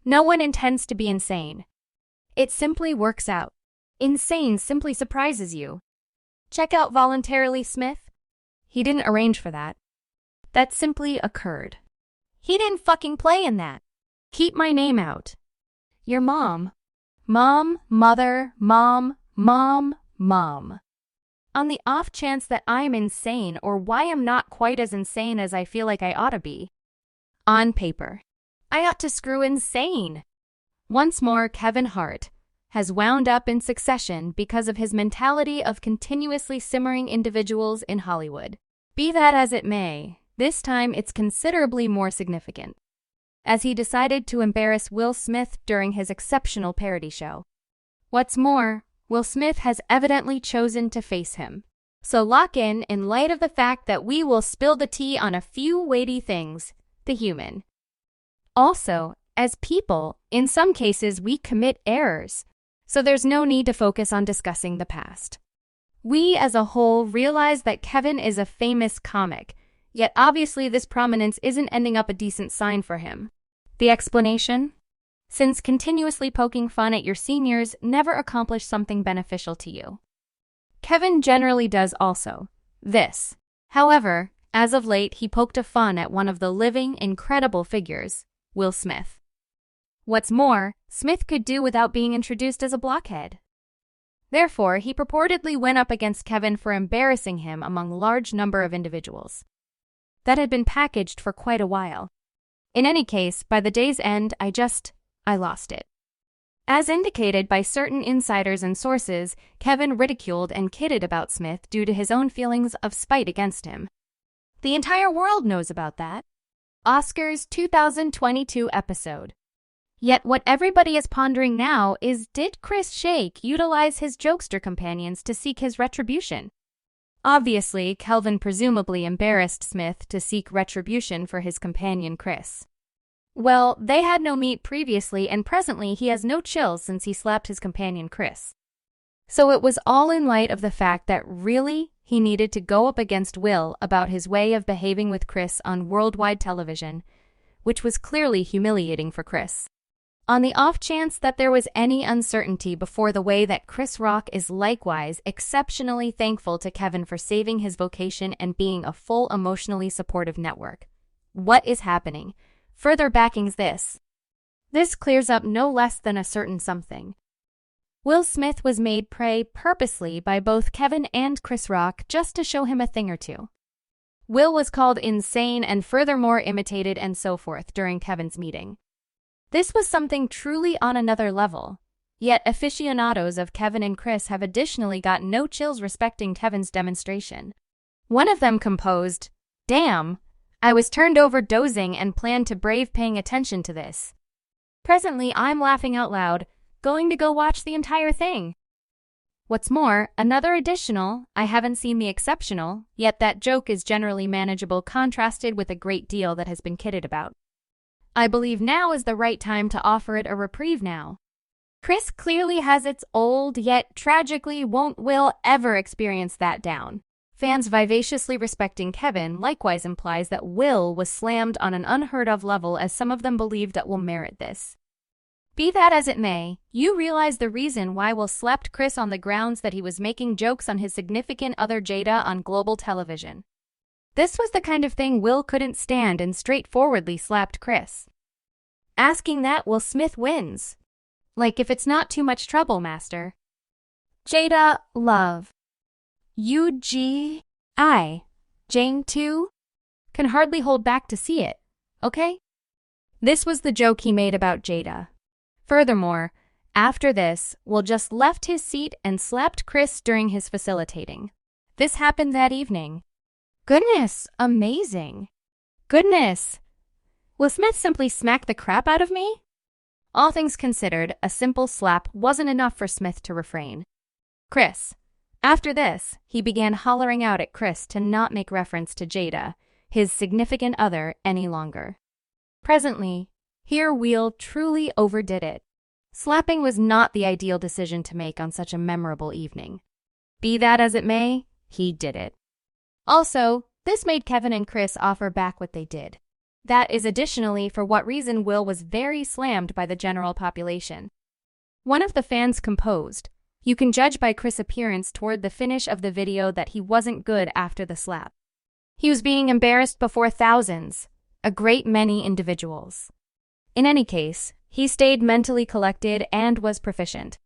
No one intends to be insane. It simply works out. Insane simply surprises you. Check out voluntarily Smith. He didn't arrange for that. That simply occurred. He didn't fucking play in that. Keep my name out. Your mom. Mom, mother, mom, mom, mom. On the off chance that I'm insane or why I'm not quite as insane as I feel like I ought to be. On paper, I ought to screw insane. Once more, Kevin Hart has wound up in Succession because of his mentality of continuously simmering individuals in Hollywood. Be that as it may, this time it's considerably more significant, as he decided to embarrass Will Smith during his exceptional parody show. What's more, Will Smith has evidently chosen to face him. So lock in light of the fact that we will spill the tea on a few weighty things, the human. Also, as people, in some cases we commit errors, so there's no need to focus on discussing the past. We as a whole realize that Kevin is a famous comic, yet obviously this prominence isn't ending up a decent sign for him. The explanation? Since continuously poking fun at your seniors never accomplished something beneficial to you. Kevin generally does also this. However, as of late, he poked a fun at one of the living, incredible figures, Will Smith. What's more, Smith could do without being introduced as a blockhead. Therefore, he purportedly went up against Kevin for embarrassing him among a large number of individuals. That had been packaged for quite a while. In any case, by the day's end, I lost it. As indicated by certain insiders and sources, Kevin ridiculed and kidded about Smith due to his own feelings of spite against him. The entire world knows about that. Oscars 2022 episode. Yet what everybody is pondering now is, did Chris Shake utilize his jokester companions to seek his retribution? Obviously, Kelvin presumably embarrassed Smith to seek retribution for his companion Chris. Well, they had no meet previously, and presently he has no chills since he slapped his companion Chris. So it was all in light of the fact that really he needed to go up against Will about his way of behaving with Chris on worldwide television, which was clearly humiliating for Chris. On the off chance that there was any uncertainty before the way that Chris Rock is likewise exceptionally thankful to Kevin for saving his vocation and being a full emotionally supportive network. What is happening? Further backings this. This clears up no less than a certain something. Will Smith was made prey purposely by both Kevin and Chris Rock just to show him a thing or two. Will was called insane and furthermore imitated and so forth during Kevin's meeting. This was something truly on another level. Yet aficionados of Kevin and Chris have additionally got no chills respecting Kevin's demonstration. One of them composed, "Damn, I was turned over dozing and planned to brave paying attention to this. Presently, I'm laughing out loud, going to go watch the entire thing." What's more, another additional, I haven't seen the exceptional, yet that joke is generally manageable contrasted with a great deal that has been kidded about. I believe now is the right time to offer it a reprieve now. Chris clearly has its old, yet tragically will ever experience that down. Fans vivaciously respecting Kevin likewise implies that Will was slammed on an unheard-of level as some of them believe that will merit this. Be that as it may, you realize the reason why Will slapped Chris on the grounds that he was making jokes on his significant other Jada on global television. This was the kind of thing Will couldn't stand and straightforwardly slapped Chris. Asking that, Will Smith wins. Like if it's not too much trouble, master. Jada, love. UGI. Jane too? Can hardly hold back to see it, okay? This was the joke he made about Jada. Furthermore, after this, Will just left his seat and slapped Chris during his facilitating. This happened that evening. Goodness, amazing. Goodness. Will Smith simply smack the crap out of me? All things considered, a simple slap wasn't enough for Smith to refrain. Chris. After this, he began hollering out at Chris to not make reference to Jada, his significant other, any longer. Presently, here Will truly overdid it. Slapping was not the ideal decision to make on such a memorable evening. Be that as it may, he did it. Also, this made Kevin and Chris offer back what they did. That is additionally for what reason Will was very slammed by the general population. One of the fans composed, "You can judge by Chris' appearance toward the finish of the video that he wasn't good after the slap. He was being embarrassed before thousands, a great many individuals." In any case, he stayed mentally collected and was proficient.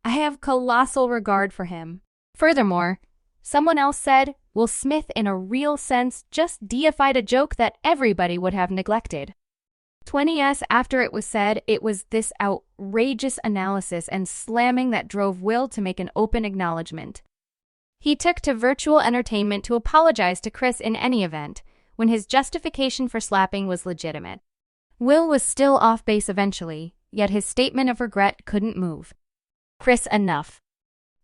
I have colossal regard for him. Furthermore, someone else said, Will Smith in a real sense just deified a joke that everybody would have neglected. 20s after it was said, it was this outrageous analysis and slamming that drove Will to make an open acknowledgement. He took to virtual entertainment to apologize to Chris in any event, when his justification for slapping was legitimate. Will was still off base eventually, yet his statement of regret couldn't move. "Chris, enough.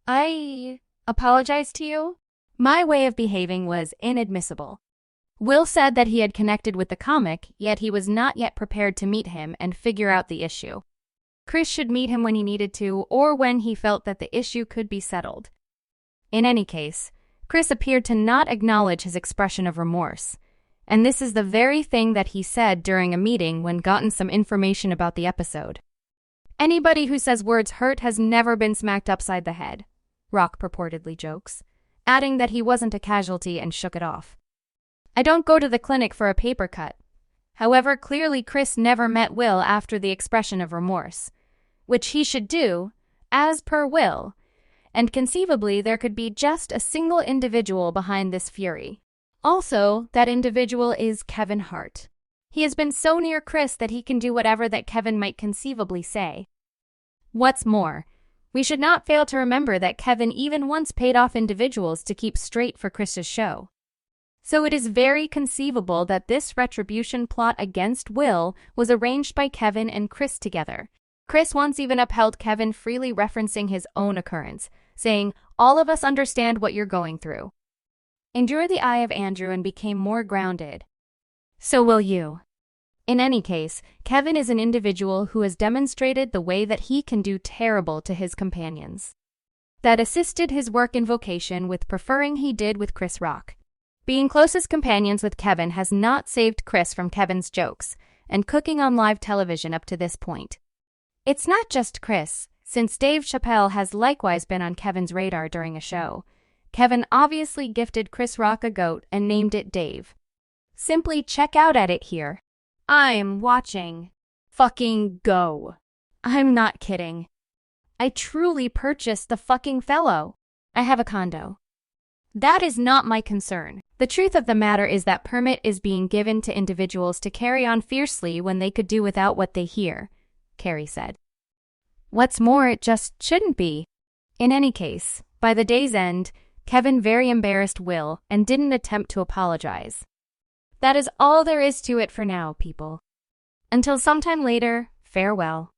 I apologize to you. My way of behaving was inadmissible." Will said that he had connected with the comic, yet he was not yet prepared to meet him and figure out the issue. Chris should meet him when he needed to, or when he felt that the issue could be settled. In any case, Chris appeared to not acknowledge his expression of remorse, and this is the very thing that he said during a meeting when gotten some information about the episode. "Anybody who says words hurt has never been smacked upside the head," Rock purportedly jokes, adding that he wasn't a casualty and shook it off. "I don't go to the clinic for a paper cut." However, clearly Chris never met Will after the expression of remorse, which he should do, as per Will, and conceivably there could be just a single individual behind this fury. Also, that individual is Kevin Hart. He has been so near Chris that he can do whatever that Kevin might conceivably say. What's more, we should not fail to remember that Kevin even once paid off individuals to keep straight for Chris's show. So it is very conceivable that this retribution plot against Will was arranged by Kevin and Chris together. Chris once even upheld Kevin, freely referencing his own occurrence, saying, "All of us understand what you're going through." Endured the eye of Andrew and became more grounded. So will you. In any case, Kevin is an individual who has demonstrated the way that he can do terrible to his companions. That assisted his work in vocation with preferring he did with Chris Rock. Being closest companions with Kevin has not saved Chris from Kevin's jokes and cooking on live television up to this point. It's not just Chris, since Dave Chappelle has likewise been on Kevin's radar during a show. Kevin obviously gifted Chris Rock a goat and named it Dave. Simply check out at it here. I'm watching. Fucking go. I'm not kidding. I truly purchased the fucking fellow. I have a condo. That is not my concern. The truth of the matter is that permit is being given to individuals to carry on fiercely when they could do without what they hear, Carrie said. What's more, it just shouldn't be. In any case, by the day's end, Kevin very embarrassed Will and didn't attempt to apologize. That is all there is to it for now, people. Until sometime later, farewell.